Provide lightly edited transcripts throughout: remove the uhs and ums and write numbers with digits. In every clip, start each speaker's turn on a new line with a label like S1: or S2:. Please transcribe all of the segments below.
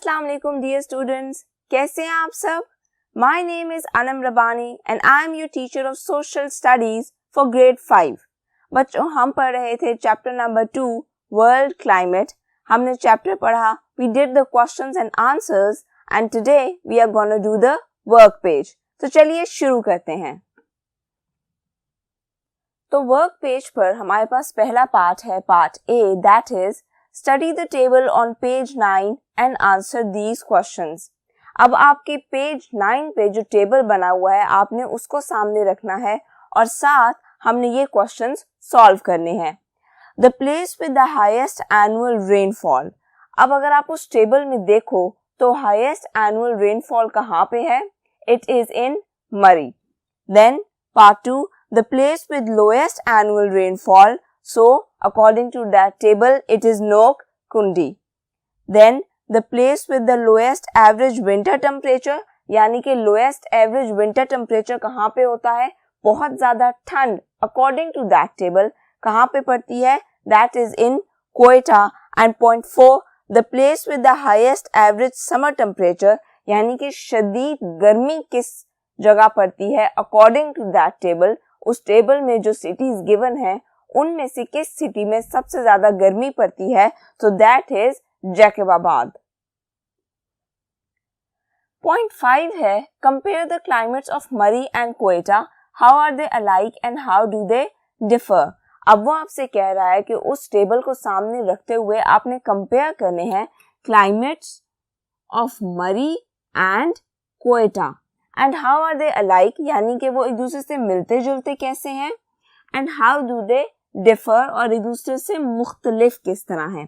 S1: अस्सलाम वालेकुम dear students, कैसे हैं आप सब? My name is Anam Rabbani and I am your teacher of social studies for grade 5। बच्चों, हम पढ़ रहे थे चैप्टर नंबर 2 वर्ल्ड क्लाइमेट। हमने चैप्टर पढ़ा, we did the questions and answers and today we are gonna do the work page. तो चलिए शुरू करते हैं। तो वर्क पेज पर हमारे पास पहला पार्ट है, part A, that is Study the table on page 9 and answer these questions. अब आपके पेज 9 पे जो टेबल बना हुआ है आपने उसको सामने रखना है और साथ हमने ये क्वेश्चंस सॉल्व करने हैं। The place with the highest annual rainfall. अब अगर आप उस टेबल में देखो तो highest annual rainfall कहाँ पे है? It is in Murray. Then part 2, the place with lowest annual rainfall. So, according to that table, it is Nok Kundi. Then, the place with the lowest average winter temperature, यानी कि lowest average winter temperature कहाँ पे होता है? बहुत ज़्यादा ठंड, according to that table, कहाँ पे पड़ती है? That is in Quetta. And point 4, the place with the highest average summer temperature, यानी कि शदीद गर्मी किस जगह पड़ती है? According to that table, उस टेबल में जो cities given है उनमें से किस सिटी में सबसे ज्यादा गर्मी पड़ती है? तो दैट इज जैकबाबाद। पॉइंट 5 है, compare the climates of Murree and Quetta, how are they alike and how do they differ. अब वो आपसे कह रहा है कि उस टेबल को सामने रखते हुए आपने कंपेयर करने हैं climates of Murree and Quetta and how are they alike, यानी कि वो एक दूसरे से मिलते जुलते कैसे हैं, and how do they differ, और एक दूसरे से मुख्तलिफ किस तरह है।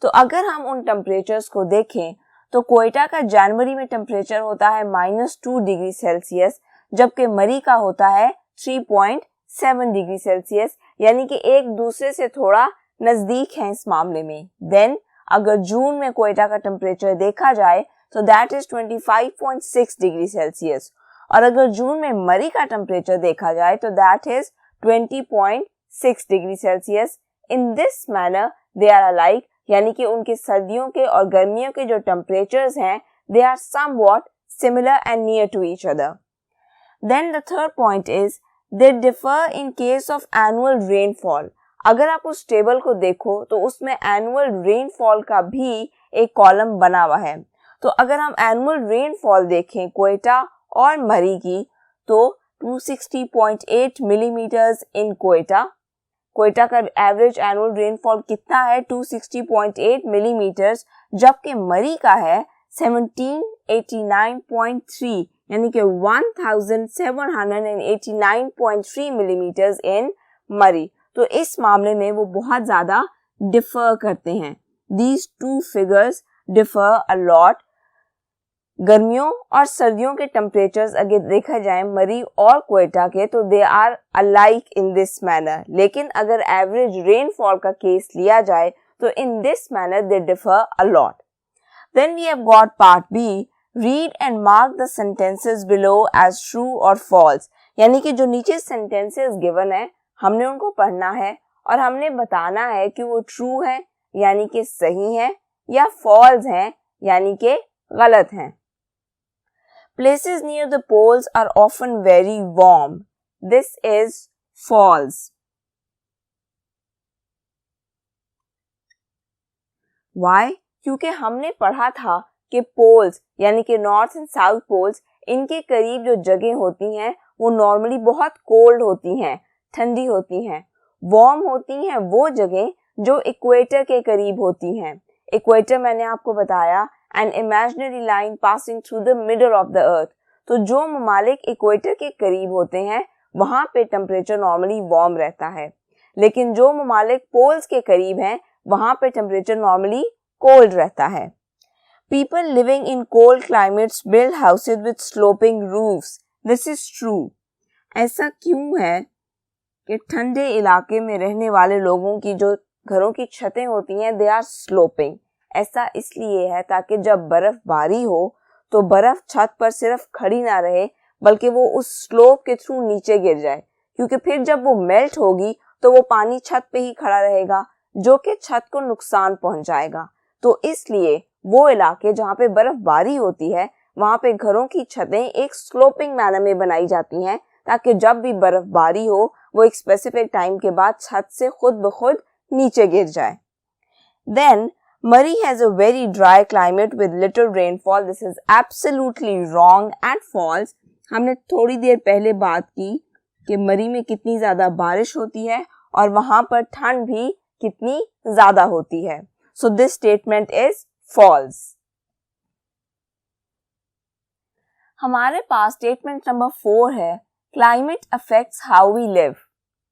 S1: तो अगर हम उन टेम्परेचर्स को देखें तो क्वेटा का जनवरी में टेम्परेचर होता है -2 डिग्री सेल्सियस, जबकि मरी का होता है 3.7 डिग्री सेल्सियस, यानी कि एक दूसरे से थोड़ा नजदीक है इस मामले में। देन अगर जून में क्वेटा का टेम्परेचर देखा जाए तो दैट इज 25.6 डिग्री सेल्सियस, और अगर जून में मरी का टेम्परेचर देखा जाए तो that is 20.6 degree Celsius. In this manner they are alike, यानी कि उनके सर्दियों के और गर्मियों के जो टेम्परेचर्स हैं they are somewhat similar and near to each other. Then the third point is they differ in case of annual rainfall. अगर आप उस टेबल को देखो तो उसमें एनुअल रेनफॉल का भी एक कॉलम बना हुआ है। तो अगर हम एनुअल रेनफॉल देखें क्वेटा और मरी की तो 260.8 मिलीमीटर्स इन क्वेटा का एवरेज एनुअल रेनफॉल कितना है? 260.8 मिलीमीटर्स, जबकि मरी का है 1789.3, यानी कि 1789.3 मिलीमीटर्स इन मरी। तो इस मामले में वो बहुत ज्यादा डिफर करते हैं। These two figures differ a lot. गर्मियों और सर्दियों के टेम्परेचर्स अगर देखा जाए मरी और क्वेटा के तो they are alike in this manner, लेकिन अगर एवरेज रेनफॉल का केस लिया जाए तो in this manner they differ a lot. Then we have got part B, read and mark the sentences below as true or false, यानी कि जो नीचे सेंटेंसेस गिवन है हमने उनको पढ़ना है और हमने बताना है कि वो ट्रू है यानी कि सही है या फॉल्स हैं यानी कि गलत हैं। Places near the poles are often very warm. This is false. Why? क्योंकि हमने पढ़ा था कि पोल्स यानी कि नॉर्थ एंड साउथ पोल्स, इनके करीब जो जगह होती हैं वो नॉर्मली बहुत कोल्ड होती हैं, ठंडी होती हैं। वार्म होती हैं वो जगह जो इक्वेटर के करीब होती हैं। इक्वेटर मैंने आपको बताया an imaginary line passing through the middle of the earth. तो जो ममालिक इक्वेटर के करीब होते हैं वहां पे टेम्परेचर नॉर्मली वार्म रहता है, लेकिन जो ममालिक पोल्स के करीब हैं वहां पे टेम्परेचर नॉर्मली कोल्ड रहता है। People living in cold climates build houses with sloping roofs. This is true. ऐसा क्यों है कि ठंडे इलाके में रहने वाले लोगों की जो घरों की छतें होती हैं दे आर स्लोपिंग। ऐसा इसलिए है ताकि जब बर्फबारी हो तो बर्फ छत पर सिर्फ खड़ी ना रहे बल्कि वो उस स्लोप के थ्रू नीचे गिर जाए, क्योंकि फिर जब वो मेल्ट होगी तो वो पानी छत पे ही खड़ा रहेगा जो कि छत को नुकसान पहुंचाएगा। तो इसलिए वो इलाके जहाँ पे बर्फबारी होती है वहाँ पे घरों की छतें एक स्लोपिंग मैनर में बनाई जाती हैं ताकि जब भी बर्फबारी हो वो एक स्पेसिफिक टाइम के बाद छत से खुद ब खुद नीचे गिर जाए. Then Murray has a very dry climate with little rainfall. This is absolutely wrong and false. हमने थोड़ी देर पहले बात की कि मरी में कितनी ज़्यादा बारिश होती है और वहाँ पर ठंड भी कितनी ज़्यादा होती है. So this statement is false. हमारे पास statement number 4 है Climate affects how we live.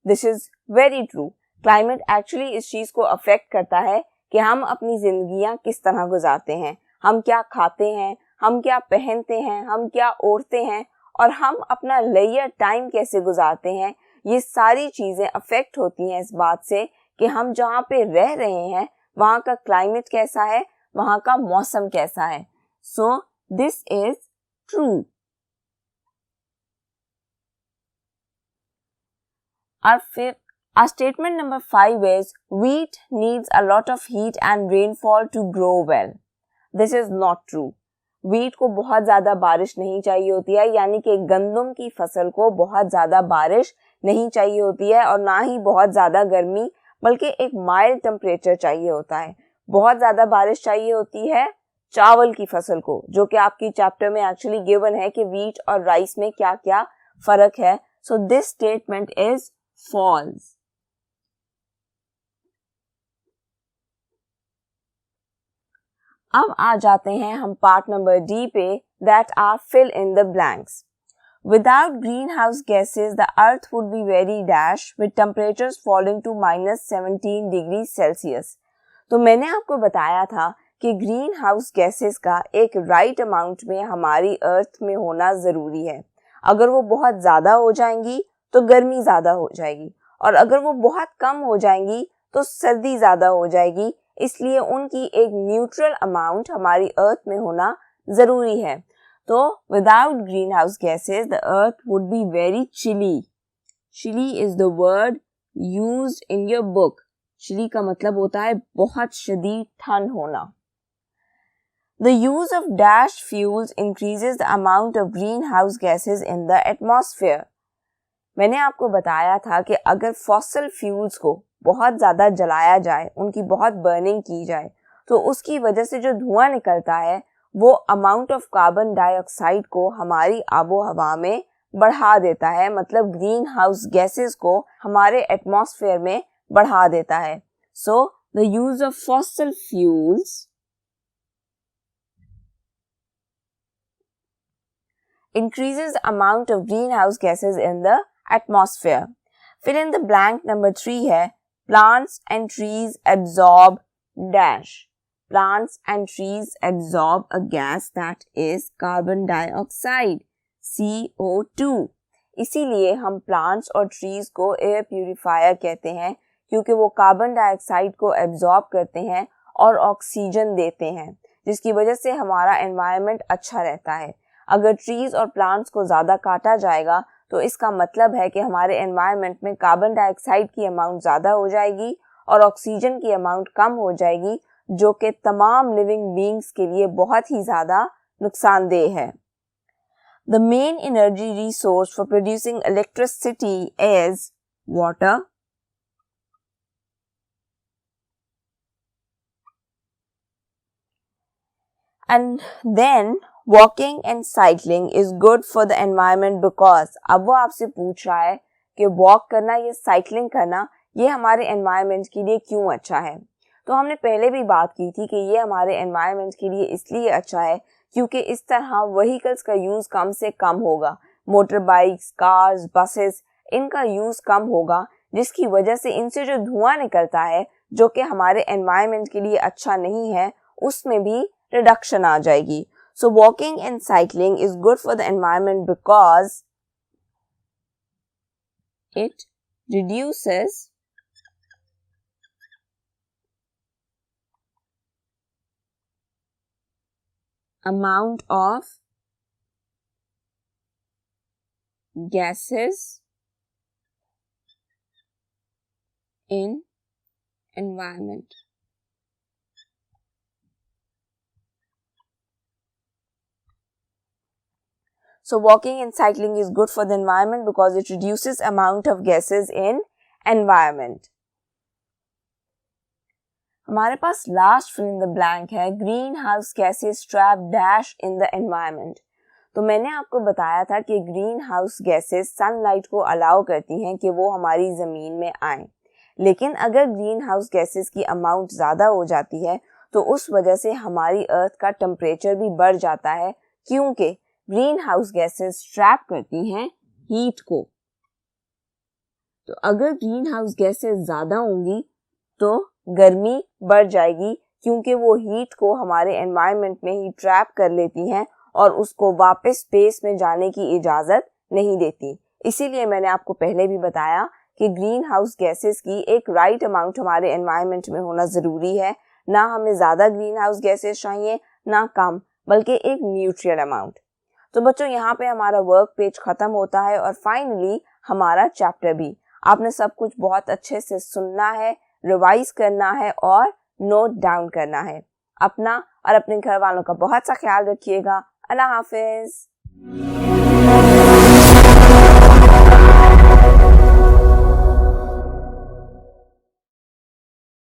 S1: This is very true. Climate actually इस चीज़ को affect करता है कि हम अपनी जिंदगियां किस तरह गुजारते हैं, हम क्या खाते हैं, हम क्या पहनते हैं, हम क्या ओढ़ते हैं और हम अपना लेयर टाइम कैसे गुजारते हैं. ये सारी चीज़ें अफेक्ट होती हैं इस बात से कि हम जहाँ पे रह रहे हैं वहाँ का क्लाइमेट कैसा है, वहाँ का मौसम कैसा है. So this is true. Our statement number 5 is wheat needs a lot of heat and rainfall to grow well. This is not true. Wheat को बहुत ज़्यादा बारिश नहीं चाहिए होती है, यानी कि गंदम की फसल को बहुत ज़्यादा बारिश नहीं चाहिए होती है और ना ही बहुत ज़्यादा गर्मी, बल्कि एक माइल्ड टेम्परेचर चाहिए होता है. बहुत ज़्यादा बारिश चाहिए होती है चावल की फसल को, जो कि आपकी चैप्टर में एक्चुअली गिवन है कि व्हीट और राइस में क्या क्या फ़र्क है. So this statement is false. अब आ जाते हैं हम पार्ट नंबर डी पे, that are fill in the blanks. Without greenhouse gases, the earth would be very dash with temperatures falling to -17 degrees Celsius. तो मैंने आपको बताया था कि ग्रीन हाउस गैसेस का एक राइट अमाउंट में हमारी अर्थ में होना ज़रूरी है. अगर वो बहुत ज़्यादा हो जाएंगी तो गर्मी ज़्यादा हो जाएगी और अगर वो बहुत कम हो जाएंगी तो सर्दी ज़्यादा हो जाएगी. इसलिए उनकी एक न्यूट्रल अमाउंट हमारी अर्थ में होना ज़रूरी है. तो without greenhouse gases the earth would be very chilly. Chilly is the word used in your book. Chilly का मतलब होता है बहुत शदीद ठंड होना. The use of dash fuels increases the amount of greenhouse gases in the atmosphere. मैंने आपको बताया था कि अगर फॉसिल फ्यूल्स को बहुत ज़्यादा जलाया जाए, उनकी बहुत बर्निंग की जाए, तो उसकी वजह से जो धुआं निकलता है वो अमाउंट ऑफ कार्बन डाइऑक्साइड को हमारी आबो हवा में बढ़ा देता है. मतलब ग्रीन हाउस गैसेस को हमारे एटमॉस्फेयर में बढ़ा देता है. So the use of fossil fuels increases the amount of greenhouse gases in the atmosphere. Fill in the blank number 3 है plants and trees absorb dash. Plants and trees absorb a gas that is carbon dioxide, CO2. इसीलिए हम plants और trees को air purifier कहते हैं क्योंकि वो carbon dioxide को एब्जॉर्ब करते हैं और ऑक्सीजन देते हैं, जिसकी वजह से हमारा एनवायरनमेंट अच्छा रहता है. अगर ट्रीज और प्लांट्स को ज़्यादा काटा जाएगा तो इसका मतलब है कि हमारे एनवायरनमेंट में कार्बन डाइऑक्साइड की अमाउंट ज़्यादा हो जाएगी और ऑक्सीजन की अमाउंट कम हो जाएगी, जो कि तमाम लिविंग बीइंग्स के लिए बहुत ही ज़्यादा नुकसानदेह है. The main energy resource for producing electricity is water. And then walking and cycling is good for the environment because अब वो आपसे पूछ रहा है कि वॉक करना या साइकिलिंग करना ये हमारे एनवायरनमेंट के लिए क्यों अच्छा है. तो हमने पहले भी बात की थी कि ये हमारे एनवायरनमेंट के लिए इसलिए अच्छा है क्योंकि इस तरह व्हीकल्स का यूज़ कम से कम होगा. मोटर बाइक्स, कार्स, बसेस, इनका यूज़ कम होगा, जिसकी वजह से इनसे जो धुआं निकलता है जो कि हमारे एनवायरनमेंट के लिए अच्छा नहीं है, उसमें भी रिडक्शन आ जाएगी. So walking and cycling is good for the environment because it reduces amount of gases in environment. So walking and cycling is good for the environment because it reduces amount of gases in environment. हमारे पास last fill in the blank है greenhouse gases trap dash in the environment. तो मैंने आपको बताया था कि greenhouse gases sunlight को अलाउ करती हैं कि वो हमारी ज़मीन में आएं, लेकिन अगर ग्रीन हाउस गैसेस की अमाउंट ज़्यादा हो जाती है तो उस वजह से हमारी अर्थ का टेम्परेचर भी बढ़ जाता है, क्योंकि ग्रीन हाउस गैसेस ट्रैप करती हैं हीट को। तो अगर ग्रीन हाउस गैसेस ज़्यादा होंगी तो गर्मी बढ़ जाएगी, क्योंकि वो हीट को हमारे एनवायरनमेंट में ही ट्रैप कर लेती हैं और उसको वापस स्पेस में जाने की इजाज़त नहीं देती। इसीलिए मैंने आपको पहले भी बताया कि ग्रीन हाउस गैसेस की एक राइट अमाउंट हमारे एनवायरनमेंट में होना ज़रूरी है। ना हमें ज़्यादा ग्रीन हाउस गैसेस चाहिए ना कम, बल्कि एक न्यूट्रल अमाउंट। तो बच्चों यहाँ पे हमारा वर्क पेज ख़त्म होता है और फाइनली हमारा चैप्टर भी। आपने सब कुछ बहुत अच्छे से सुनना है, रिवाइज करना है और नोट डाउन करना है। अपना और अपने घर वालों का बहुत सा ख्याल रखिएगा। अल्लाह हाफिज।